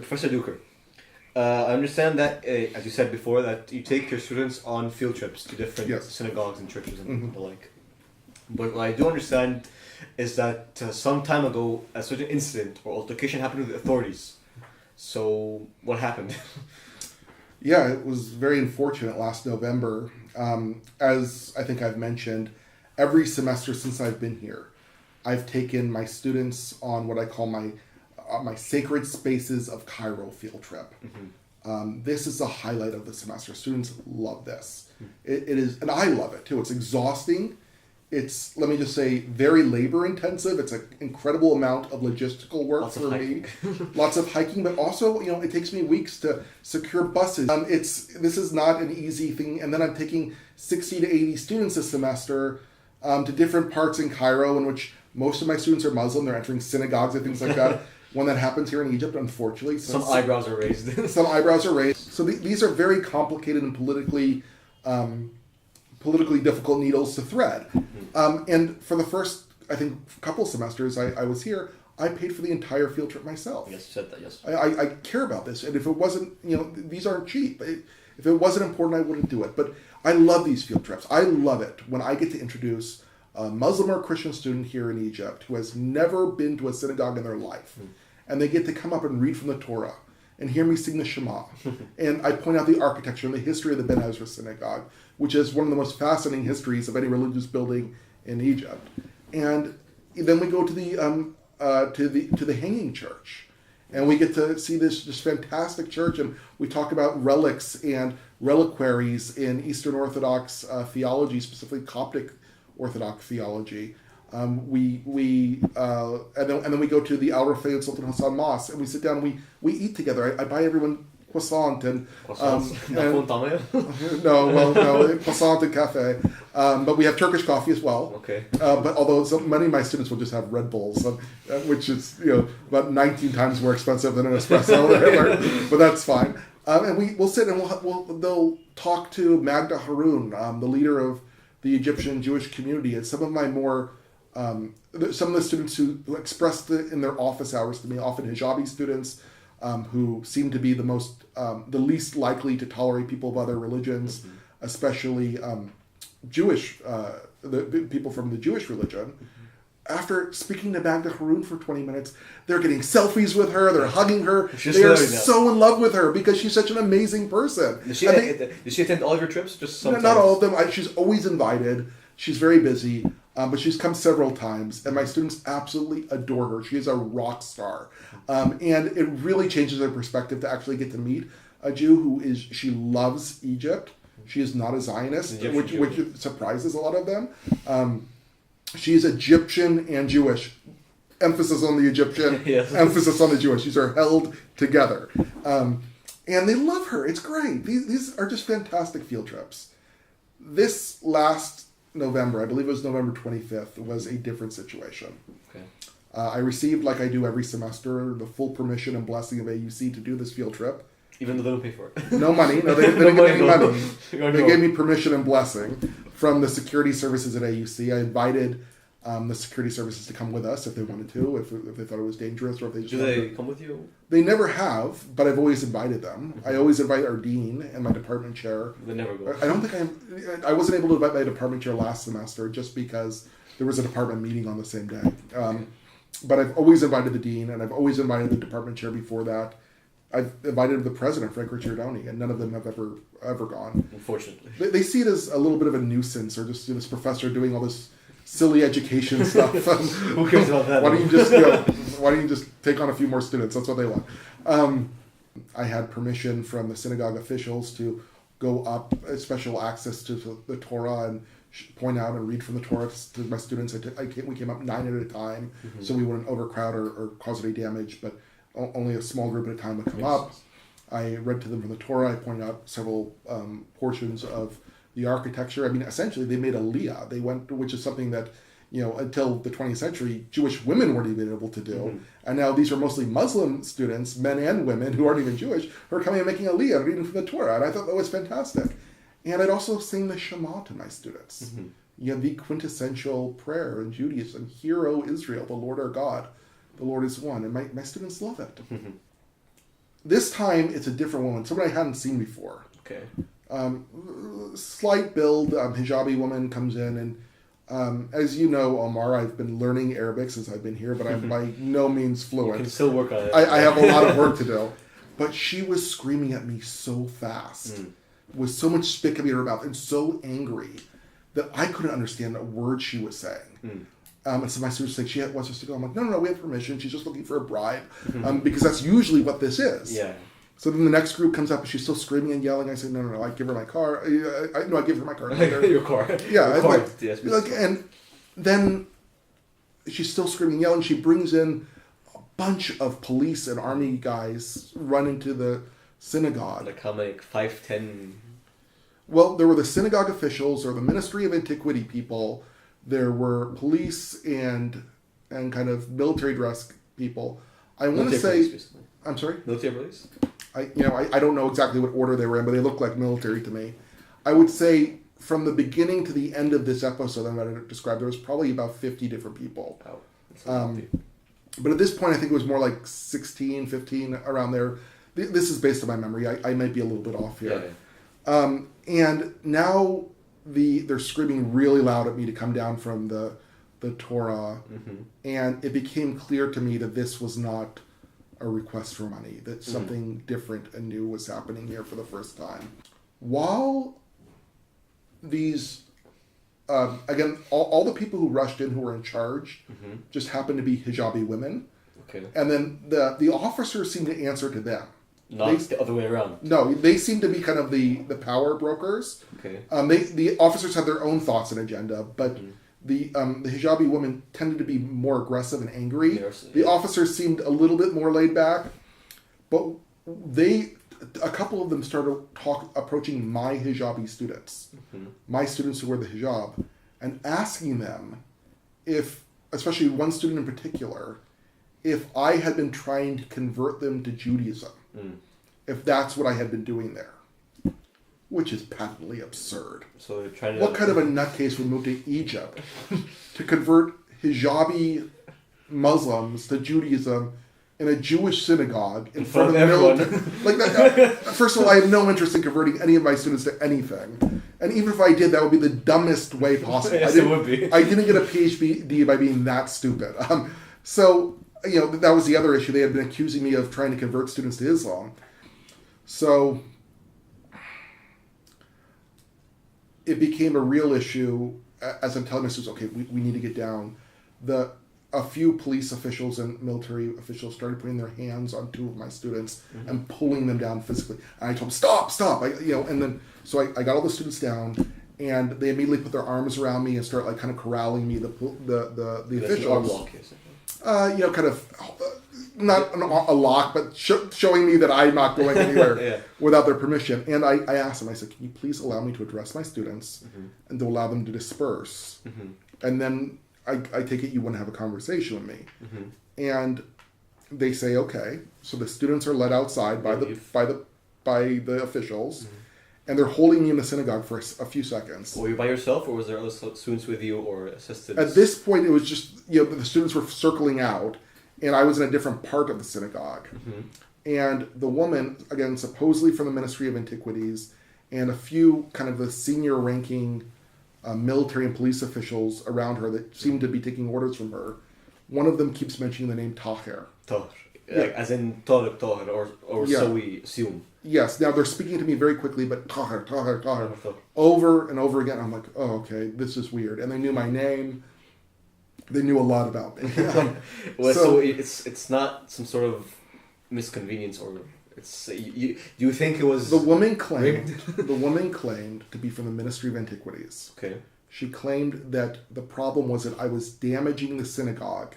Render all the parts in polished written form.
Professor Duker, I understand that, as you said before, that you take your students on field trips to different Yes. synagogues and churches and the like. But what I do understand is that some time ago, a certain incident or altercation happened with the authorities. So, what happened? Yeah, it was very unfortunate last November. As I think I've mentioned, every semester since I've been here, I've taken my students on what I call my Sacred Spaces of Cairo field trip. This is the highlight of the semester. Students love this. It is, and I love it too. It's exhausting. It's, let me just say, very labor intensive. It's an incredible amount of logistical work Lots for of me. hiking. Lots of hiking, but also, it takes me weeks to secure buses. This is not an easy thing. And then I'm taking 60 to 80 students this semester to different parts in Cairo, in which most of my students are Muslim. They're entering synagogues and things like that. When that happens here in Egypt, unfortunately. Some eyebrows are raised. Some eyebrows are raised. So these are very complicated and politically difficult needles to thread. And for the first, I think, couple semesters I was here, I paid for the entire field trip myself. Yes, you said that, yes. I care about this. And if it wasn't, these aren't cheap. If it wasn't important, I wouldn't do it. But I love these field trips. I love it when I get to introduce a Muslim or Christian student here in Egypt who has never been to a synagogue in their life. And they get to come up and read from the Torah and hear me sing the Shema. And I point out the architecture and the history of the Ben Ezra Synagogue, which is one of the most fascinating histories of any religious building in Egypt. And then we go to the hanging church, and we get to see this just fantastic church, and we talk about relics and reliquaries in Eastern Orthodox theology, specifically Coptic Orthodox theology. And then we go to the Al Rafay and Sultan Hassan Mosque, and we sit down and we eat together. I buy everyone croissant and croissant and cafe. But we have Turkish coffee as well. Okay. But although many of my students will just have Red Bulls, which is about 19 times more expensive than an espresso, but that's fine. And we'll sit and they'll talk to Magda Haroun, the leader of the Egyptian Jewish community, and some of my more some of the students who expressed in their office hours to me, often hijabi students, who seem to be the least likely to tolerate people of other religions, especially Jewish, the people from the Jewish religion. After speaking to Magda Haroun for 20 minutes, they're getting selfies with her, they're hugging her, they are so in love with her because she's such an amazing person. Did she attend all of your trips? Just sometimes? Not all of them. She's always invited. She's very busy, but she's come several times, and my students absolutely adore her. She is a rock star. And it really changes their perspective to actually get to meet a Jew she loves Egypt. She is not a Zionist, which surprises a lot of them. She is Egyptian and Jewish. Emphasis on the Egyptian, yes. Emphasis on the Jewish. These are held together. And they love her. It's great. These are just fantastic field trips. This last November, I believe it was November 25th, was a different situation. Okay. I received, like I do every semester, the full permission and blessing of AUC to do this field trip. Even though they don't pay for it? No money. No, they didn't get any money. They gave me permission and blessing from the security services at AUC. I invited the security services to come with us if they wanted to, if they thought it was dangerous, or if they just... Do they come with you? They never have, but I've always invited them. I always invite our dean and my department chair. They never go. I don't think I wasn't able to invite my department chair last semester just because there was a department meeting on the same day. But I've always invited the dean, and I've always invited the department chair before that. I've invited the president, Frank Ricciardoni, and none of them have ever gone. Unfortunately. They see it as a little bit of a nuisance, or just this professor doing all this silly education stuff. Who cares about that? Why don't you just take on a few more students? That's what they want. I had permission from the synagogue officials to go up, special access to the Torah, and point out and read from the Torah to my students. We came up 9 at a time, so we wouldn't overcrowd or cause any damage, but only a small group at a time would come up. I read to them from the Torah. I pointed out several portions of the architecture. I mean, essentially, they made Aliyah. They went, which is something that, until the 20th century, Jewish women weren't even able to do. And now these are mostly Muslim students, men and women, who aren't even Jewish, who are coming and making Aliyah and reading from the Torah. And I thought that was fantastic. And I'd also sing the Shema to my students. The quintessential prayer in Judaism. Hear, O Israel, the Lord our God. The Lord is one. And my students love it. This time, it's a different woman, someone I hadn't seen before. Okay. Slight build, hijabi woman comes in, and as you know, Omar, I've been learning Arabic since I've been here, but I'm by no means You fluent. can still work on it. I have a lot of work to do. But she was screaming at me so fast, with so much spit coming out of her mouth, and so angry that I couldn't understand a word she was saying. And so my students like, she wants us to go. I'm like, no, we have permission. She's just looking for a bribe, because that's usually what this is. Yeah. So then the next group comes up and she's still screaming and yelling. I say, no, I give her my car. I give her my car. Your car. Yeah, Your car. like, Yes, and then she's still screaming and yelling. She brings in a bunch of police and army guys run into the synagogue. Like how many? 5, 10? Well, there were the synagogue officials or the Ministry of Antiquity people. There were police and kind of military dress people. I want to say, Police, I'm sorry? military police? I don't know exactly what order they were in, but they looked like military to me. I would say from the beginning to the end of this episode I'm going to describe, there was probably about 50 different people. Oh, that's a lot. But at this point, I think it was more like 16, 15, around there. This is based on my memory. I might be a little bit off here. Yeah. And now they're screaming really loud at me to come down from the Torah. And it became clear to me that this was not a request for money, that something different and new was happening here for the first time. While these, again, all the people who rushed in who were in charge just happened to be hijabi women. Okay. And then the officers seemed to answer to them. Not the other way around. No, they seem to be kind of the power brokers. Okay. The officers had their own thoughts and agenda, but the hijabi women tended to be more aggressive and angry. Yes, the officers seemed a little bit more laid back, but a couple of them started approaching my hijabi students, my students who wear the hijab, and asking them if, especially one student in particular, if I had been trying to convert them to Judaism, if that's what I had been doing there, which is patently absurd. So they're trying to... What kind of a nutcase would move to Egypt to convert hijabi Muslims to Judaism in a Jewish synagogue in front of everyone? Like that, first of all, I have no interest in converting any of my students to anything. And even if I did, that would be the dumbest way possible. Yes, it would be. I didn't get a PhD by being that stupid. So, that was the other issue. They had been accusing me of trying to convert students to Islam. So it became a real issue as I'm telling my students, okay, we need to get down. A few police officials and military officials started putting their hands on two of my students and pulling them down physically. And I told them, stop. And then, so I got all the students down, and they immediately put their arms around me and start like kind of corralling me, the officials. Kind of not a lock, but showing me that I'm not going anywhere without their permission. And I asked them, I said, can you please allow me to address my students and to allow them to disperse? And then I take it you want to have a conversation with me. And they say, okay. So the students are led outside by the officials. And they're holding me in the synagogue for a few seconds. Were you by yourself, or was there other students with you or assistants? At this point, it was just, the students were circling out, and I was in a different part of the synagogue. And the woman, again, supposedly from the Ministry of Antiquities, and a few kind of the senior ranking military and police officials around her that seemed to be taking orders from her, one of them keeps mentioning the name Tahir. Tahir. Like, as in Tahir, or so we assume. Yes, now they're speaking to me very quickly, but Tahir, over and over again. I'm like, oh, okay, this is weird. And they knew my name. They knew a lot about me. So it's not some sort of misconvenience, or it's do you think it was the woman claimed to be from the Ministry of Antiquities. Okay. She claimed that the problem was that I was damaging the synagogue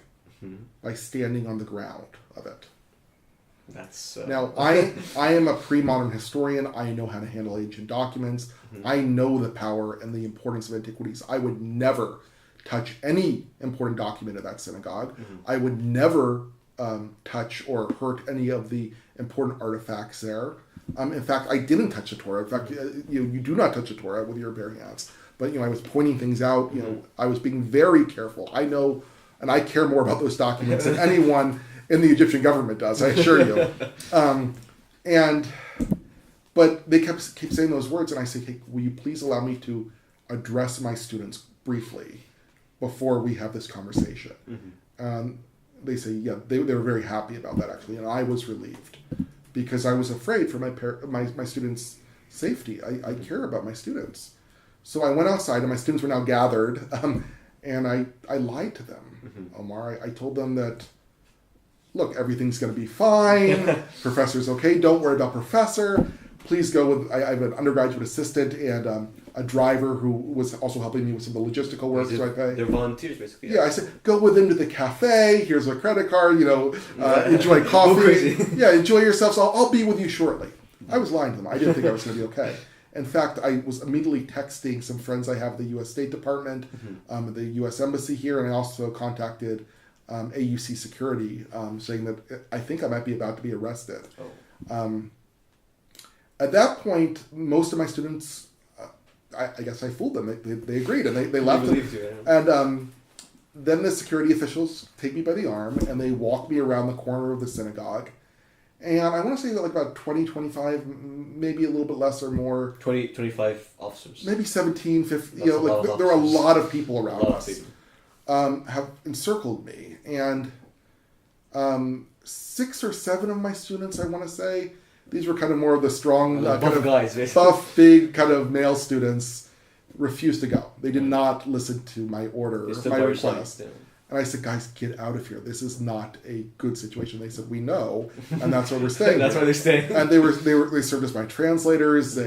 by standing on the ground of it. That's now I am a pre-modern historian. I know how to handle ancient documents. I know the power and the importance of antiquities. I would never touch any important document of that synagogue. I would never touch or hurt any of the important artifacts there. In fact, I didn't touch the Torah. In fact, you do not touch the Torah with your bare hands. But I was pointing things out. I was being very careful. I know, and I care more about those documents than anyone in the Egyptian government does, I assure you. But they kept saying those words, and I said, hey, will you please allow me to address my students briefly before we have this conversation? They say, yeah, they were very happy about that, actually, and I was relieved because I was afraid for my students' safety. I care about my students. So I went outside, and my students were now gathered, and I lied to them, Omar. I told them that, look, everything's going to be fine. Professor's okay. Don't worry about professor. Please go with, I have an undergraduate assistant and a driver who was also helping me with some of the logistical work. So I pay. They're volunteers, basically. Yeah, I said, go with them to the cafe. Here's a credit card. Enjoy coffee. Go crazy. Yeah, enjoy yourself. So I'll be with you shortly. I was lying to them. I didn't think I was going to be okay. In fact, I was immediately texting some friends I have at the U.S. State Department, the U.S. Embassy here, and I also contacted AUC Security, saying that I think I might be about to be arrested. Oh. At that point, most of my students, I guess I fooled them. They agreed, and they left. And then the security officials take me by the arm, and they walk me around the corner of the synagogue. And I want to say that like about 20, 25, maybe a little bit less or more. 20, 25 officers. Maybe 17, 15. There are a lot of people around us. People. Have encircled me. And 6 or 7 of my students, I want to say, these were kind of more of the strong, buff guys, basically. buff, big kind of male students, refused to go. They did not listen to my order, my request. Yeah. And I said, guys, get out of here. This is not a good situation. They said, we know, and that's why we're staying. That's why they're staying. And they served as my translators.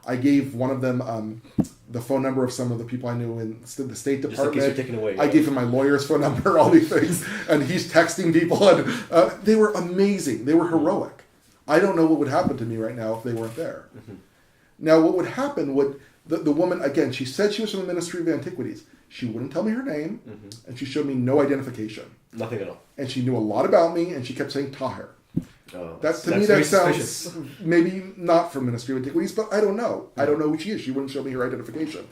I gave one of them the phone number of some of the people I knew in the State Department. Just in case you're taken away. I gave him my lawyer's phone number, all these things, and he's texting people. And they were amazing. They were heroic. I don't know what would happen to me right now if they weren't there. Now, what would happen would the woman, again, she said she was from the Ministry of Antiquities. She wouldn't tell me her name, and she showed me no identification. Nothing at all. And she knew a lot about me, and she kept saying Tahir. Oh, To me, that sounds maybe not from Ministry of Antiquities, but I don't know. I don't know who she is. She wouldn't show me her identification.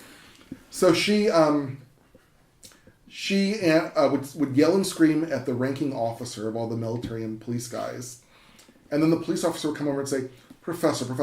So she would yell and scream at the ranking officer of all the military and police guys. And then the police officer would come over and say, Professor,